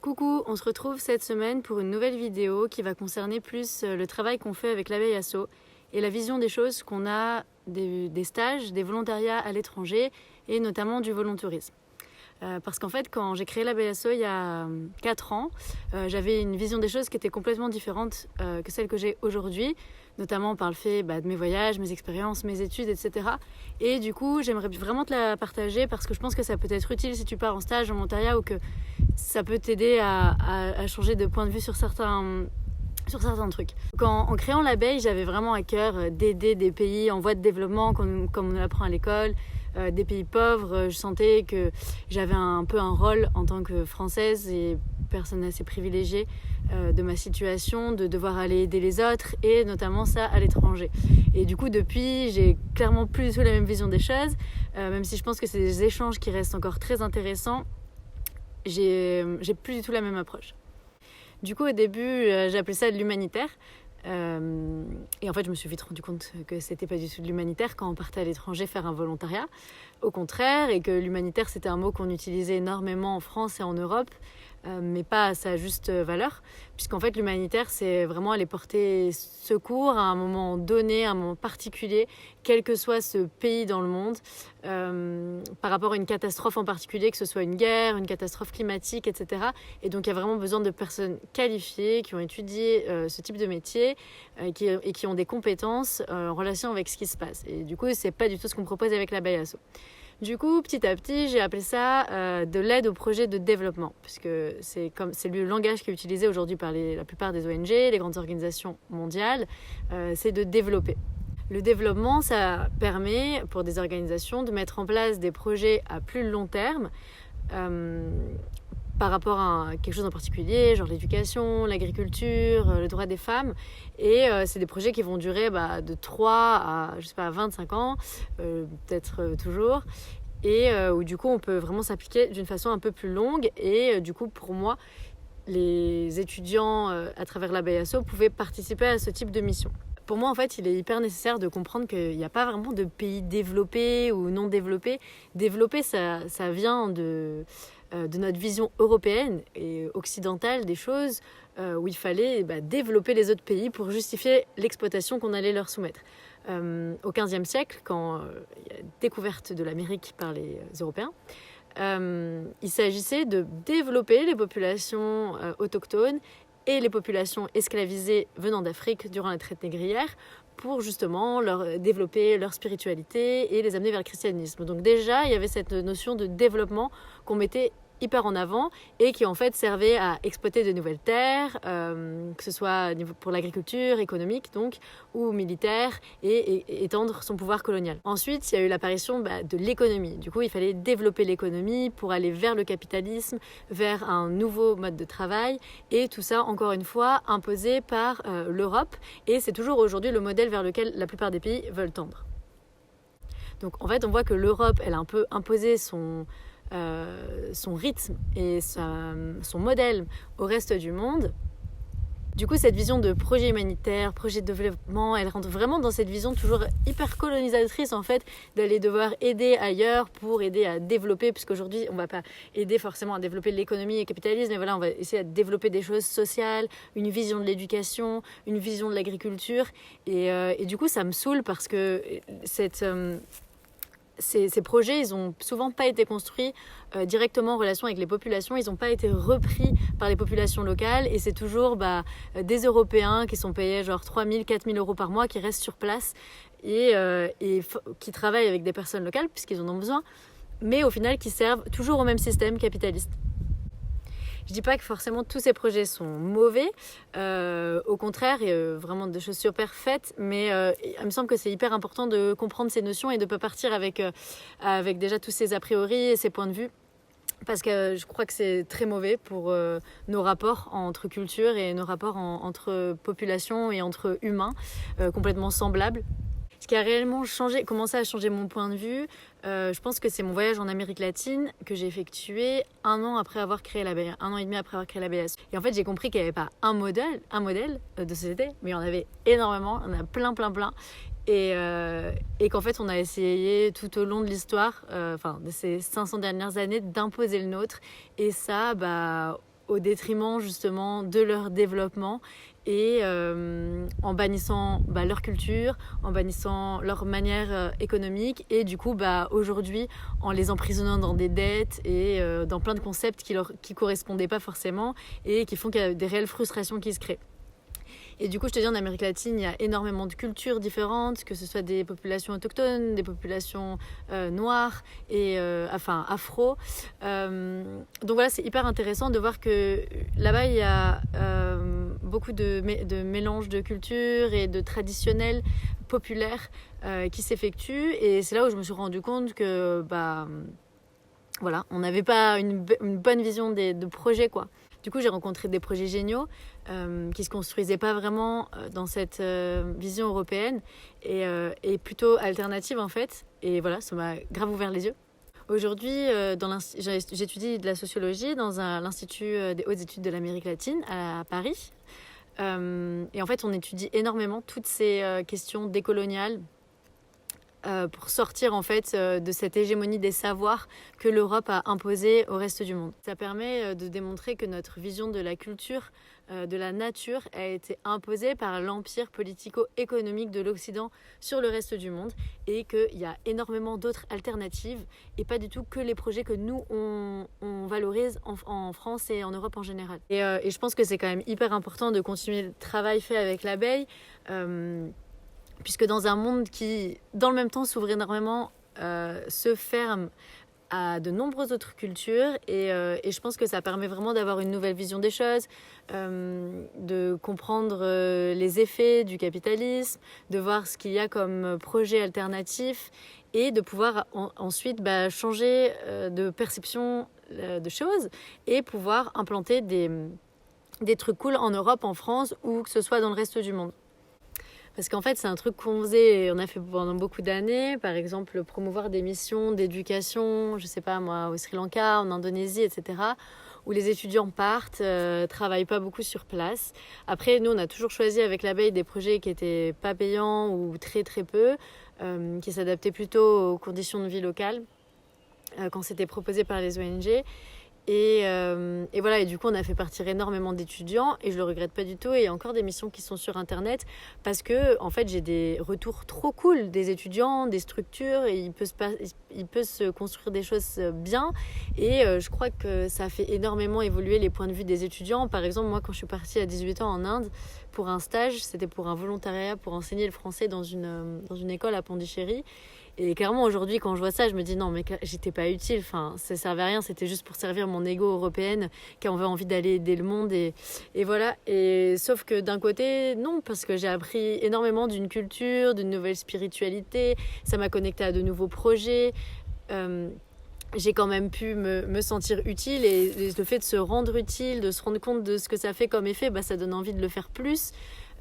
Coucou, on se retrouve cette semaine pour une nouvelle vidéo qui va concerner plus le travail qu'on fait avec l'abeille asso et la vision des choses qu'on a des stages, des volontariats à l'étranger et notamment du volontourisme. Parce qu'en fait, quand j'ai créé l'abeille asso il y a 4 ans, j'avais une vision des choses qui était complètement différente que celle que j'ai aujourd'hui, notamment par le fait de mes voyages, mes expériences, mes études, etc. Et du coup, j'aimerais vraiment te la partager parce que je pense que ça peut être utile si tu pars en stage, en volontariat ou que ça peut t'aider à changer de point de vue sur certains trucs. En créant l'abeille, j'avais vraiment à cœur d'aider des pays en voie de développement, comme on l'apprend à l'école, des pays pauvres. Je sentais que j'avais un peu un rôle en tant que Française et personne assez privilégiée de ma situation, de devoir aller aider les autres et notamment ça à l'étranger. Et du coup, depuis, j'ai clairement plus du tout la même vision des choses, même si je pense que c'est des échanges qui restent encore très intéressants. J'ai plus du tout la même approche. Du coup, au début, j'ai appelé ça de l'humanitaire. Et en fait, je me suis vite rendu compte que c'était pas du tout de l'humanitaire quand on partait à l'étranger faire un volontariat. Au contraire, et que l'humanitaire, c'était un mot qu'on utilisait énormément en France et en Europe, mais pas à sa juste valeur. Puisqu'en fait, l'humanitaire, c'est vraiment aller porter secours à un moment donné, à un moment particulier, quel que soit ce pays dans le monde, par rapport à une catastrophe en particulier, que ce soit une guerre, une catastrophe climatique, etc. Et donc, il y a vraiment besoin de personnes qualifiées qui ont étudié ce type de métier et qui ont des compétences en relation avec ce qui se passe. Et du coup, c'est pas du tout ce qu'on propose avec l'abeille asso. Du coup, petit à petit, j'ai appelé ça de l'aide au projet de développement, puisque c'est le langage qui est utilisé aujourd'hui par la plupart des ONG, les grandes organisations mondiales, c'est de développer. Le développement, ça permet pour des organisations de mettre en place des projets à plus long terme par rapport à quelque chose en particulier, genre l'éducation, l'agriculture, le droit des femmes. Et c'est des projets qui vont durer de 3 à 25 ans, peut-être toujours. Et où du coup, on peut vraiment s'appliquer d'une façon un peu plus longue. Et du coup, pour moi, les étudiants à travers l'abeille asso pouvaient participer à ce type de mission. Pour moi, en fait, il est hyper nécessaire de comprendre qu'il n'y a pas vraiment de pays développés ou non développés. Développé, ça vient de notre vision européenne et occidentale des choses, où il fallait développer les autres pays pour justifier l'exploitation qu'on allait leur soumettre. Au XVe siècle, quand il y a la découverte de l'Amérique par les Européens, il s'agissait de développer les populations autochtones et les populations esclavisées venant d'Afrique durant la traite négrière pour justement leur développer leur spiritualité et les amener vers le christianisme. Donc déjà, il y avait cette notion de développement qu'on mettait hyper en avant et qui en fait servait à exploiter de nouvelles terres, que ce soit pour l'agriculture, économique donc, ou militaire, et étendre son pouvoir colonial. Ensuite, il y a eu l'apparition de l'économie. Du coup, il fallait développer l'économie pour aller vers le capitalisme, vers un nouveau mode de travail, et tout ça, encore une fois, imposé par l'Europe, et c'est toujours aujourd'hui le modèle vers lequel la plupart des pays veulent tendre. Donc en fait, on voit que l'Europe, elle a un peu imposé son rythme et son modèle au reste du monde. Du coup, cette vision de projet humanitaire, projet de développement, elle rentre vraiment dans cette vision toujours hyper colonisatrice en fait, d'aller devoir aider ailleurs pour aider à développer, puisqu'aujourd'hui, on ne va pas aider forcément à développer l'économie et le capitalisme, mais voilà, on va essayer de développer des choses sociales, une vision de l'éducation, une vision de l'agriculture, et du coup, ça me saoule parce que ces projets, ils n'ont souvent pas été construits directement en relation avec les populations, ils n'ont pas été repris par les populations locales et c'est toujours des Européens qui sont payés genre 3 000, 4 000 euros par mois qui restent sur place et qui travaillent avec des personnes locales puisqu'ils en ont besoin, mais au final qui servent toujours au même système capitaliste. Je dis pas que forcément tous ces projets sont mauvais, au contraire, il y a vraiment des choses super faites, mais il me semble que c'est hyper important de comprendre ces notions et de ne pas partir avec déjà tous ces a priori et ces points de vue, parce que je crois que c'est très mauvais pour nos rapports entre cultures et nos rapports entre populations et entre humains, complètement semblables. Ce qui a réellement commencé à changer mon point de vue, je pense que c'est mon voyage en Amérique latine que j'ai effectué 1 an après avoir créé l'abeille, 1 an et demi après avoir créé l'abeille asso. Et en fait, j'ai compris qu'il n'y avait pas un modèle de société, mais il y en avait énormément, il y en a plein. Et qu'en fait, on a essayé tout au long de l'histoire, de ces 500 dernières années, d'imposer le nôtre. Et ça, au détriment justement de leur développement et en bannissant leur culture, en bannissant leur manière économique et du coup aujourd'hui en les emprisonnant dans des dettes et dans plein de concepts qui correspondaient pas forcément et qui font qu'il y a des réelles frustrations qui se créent. Et du coup, je te dis, en Amérique latine, il y a énormément de cultures différentes, que ce soit des populations autochtones, des populations noires et afro. Donc voilà, c'est hyper intéressant de voir que là-bas, il y a beaucoup de mélanges de cultures et de traditionnels populaires qui s'effectuent. Et c'est là où je me suis rendu compte que voilà, on n'avait pas une bonne vision de projet, quoi. Du coup, j'ai rencontré des projets géniaux qui ne se construisaient pas vraiment dans cette vision européenne et plutôt alternative en fait. Et voilà, ça m'a grave ouvert les yeux. Aujourd'hui, j'étudie de la sociologie dans l'Institut des hautes études de l'Amérique latine à Paris. Et en fait, on étudie énormément toutes ces questions décoloniales pour sortir en fait de cette hégémonie des savoirs que l'Europe a imposée au reste du monde. Ça permet de démontrer que notre vision de la culture, de la nature, a été imposée par l'empire politico-économique de l'Occident sur le reste du monde et qu'il y a énormément d'autres alternatives et pas du tout que les projets que nous on valorise en France et en Europe en général. Et je pense que c'est quand même hyper important de continuer le travail fait avec l'abeille. Puisque dans un monde qui, dans le même temps, s'ouvre énormément, se ferme à de nombreuses autres cultures et je pense que ça permet vraiment d'avoir une nouvelle vision des choses, de comprendre les effets du capitalisme, de voir ce qu'il y a comme projet alternatif et de pouvoir ensuite changer de perception de choses et pouvoir implanter des trucs cool en Europe, en France ou que ce soit dans le reste du monde. Parce qu'en fait, c'est un truc qu'on faisait, on a fait pendant beaucoup d'années. Par exemple, promouvoir des missions d'éducation, je sais pas moi, au Sri Lanka, en Indonésie, etc. Où les étudiants partent, travaillent pas beaucoup sur place. Après, nous, on a toujours choisi avec l'abeille des projets qui étaient pas payants ou très très peu, qui s'adaptaient plutôt aux conditions de vie locales, quand c'était proposé par les ONG. Et voilà, et du coup on a fait partir énormément d'étudiants et je le regrette pas du tout. Et il y a encore des missions qui sont sur internet parce que en fait j'ai des retours trop cool des étudiants, des structures et il peut se construire des choses bien et je crois que ça a fait énormément évoluer les points de vue des étudiants. Par exemple, moi quand je suis partie à 18 ans en Inde pour un stage, c'était pour un volontariat pour enseigner le français dans une école à Pondichéry. Et clairement aujourd'hui quand je vois ça je me dis non mais j'étais pas utile, enfin ça servait à rien, c'était juste pour servir mon ego européenne qui avait envie d'aller aider le monde et voilà. Et sauf que d'un côté non, parce que j'ai appris énormément d'une culture, d'une nouvelle spiritualité, ça m'a connecté à de nouveaux projets, j'ai quand même pu me sentir utile et le fait de se rendre utile, de se rendre compte de ce que ça fait comme effet, ça donne envie de le faire plus.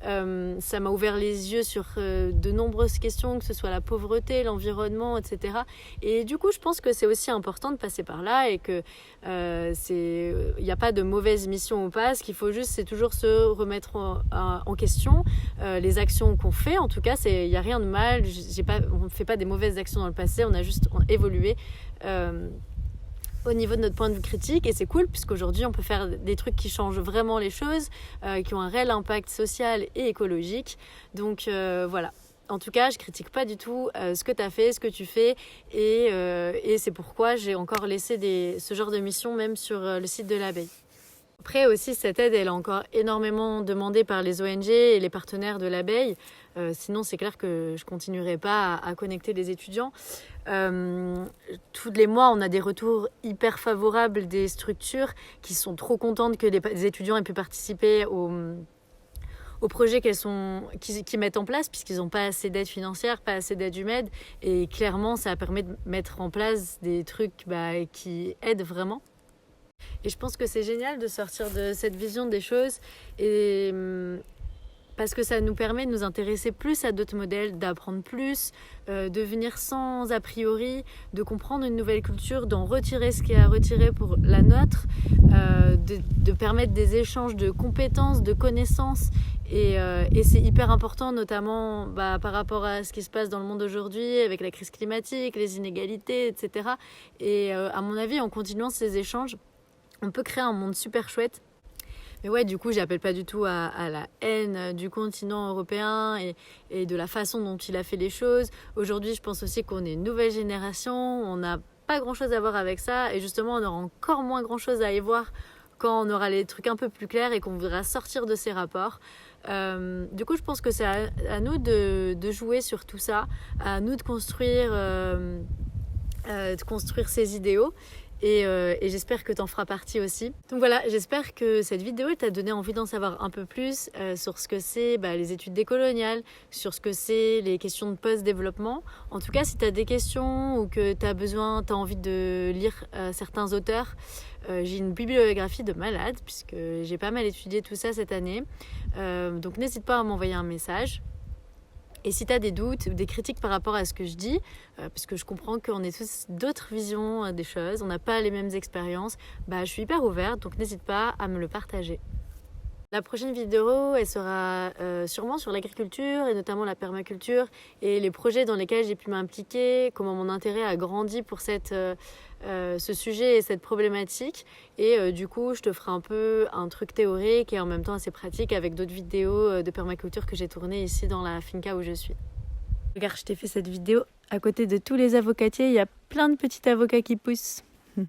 Ça m'a ouvert les yeux sur de nombreuses questions, que ce soit la pauvreté, l'environnement, etc. Et du coup, je pense que c'est aussi important de passer par là et que il n'y a pas de mauvaise mission ou pas. Ce qu'il faut juste, c'est toujours se remettre en question les actions qu'on fait. En tout cas, il n'y a rien de mal. On ne fait pas des mauvaises actions dans le passé, on a juste évolué. Au niveau de notre point de vue critique, et c'est cool puisqu'aujourd'hui on peut faire des trucs qui changent vraiment les choses, qui ont un réel impact social et écologique. Donc voilà. En tout cas, je critique pas du tout ce que tu as fait, ce que tu fais, et c'est pourquoi j'ai encore laissé ce genre de mission même sur le site de l'abeille. Après aussi, cette aide, elle est encore énormément demandée par les ONG et les partenaires de l'abeille. Sinon, c'est clair que je continuerai pas à connecter les étudiants. Tous les mois, on a des retours hyper favorables des structures qui sont trop contentes que les étudiants aient pu participer aux projets qu'ils mettent en place, puisqu'ils n'ont pas assez d'aide financière, pas assez d'aide humaine. Et clairement, ça permet de mettre en place des trucs qui aident vraiment. Et je pense que c'est génial de sortir de cette vision des choses parce que ça nous permet de nous intéresser plus à d'autres modèles, d'apprendre plus, de venir sans a priori, de comprendre une nouvelle culture, d'en retirer ce qu'il y a à retirer pour la nôtre, de permettre des échanges de compétences, de connaissances. Et c'est hyper important, notamment par rapport à ce qui se passe dans le monde aujourd'hui, avec la crise climatique, les inégalités, etc. Et à mon avis, en continuant ces échanges, on peut créer un monde super chouette. Mais ouais, du coup, j'appelle pas du tout à la haine du continent européen et de la façon dont il a fait les choses. Aujourd'hui, je pense aussi qu'on est une nouvelle génération, on n'a pas grand-chose à voir avec ça, et justement, on aura encore moins grand-chose à y voir quand on aura les trucs un peu plus clairs et qu'on voudra sortir de ces rapports. Du coup, je pense que c'est à nous de jouer sur tout ça, à nous de construire ces idéaux. Et j'espère que tu en feras partie aussi. Donc voilà, j'espère que cette vidéo t'a donné envie d'en savoir un peu plus sur ce que c'est les études décoloniales, sur ce que c'est les questions de post-développement. En tout cas, si tu as des questions ou que tu as envie de lire certains auteurs, j'ai une bibliographie de malade puisque j'ai pas mal étudié tout ça cette année. Donc n'hésite pas à m'envoyer un message. Et si tu as des doutes ou des critiques par rapport à ce que je dis, parce que je comprends qu'on ait tous d'autres visions des choses, on n'a pas les mêmes expériences, je suis hyper ouverte, donc n'hésite pas à me le partager. La prochaine vidéo, elle sera sûrement sur l'agriculture et notamment la permaculture et les projets dans lesquels j'ai pu m'impliquer, comment mon intérêt a grandi pour ce sujet et cette problématique. Et du coup, je te ferai un peu un truc théorique et en même temps assez pratique avec d'autres vidéos de permaculture que j'ai tournées ici dans la finca où je suis. Regarde, je t'ai fait cette vidéo à côté de tous les avocatiers, il y a plein de petits avocats qui poussent.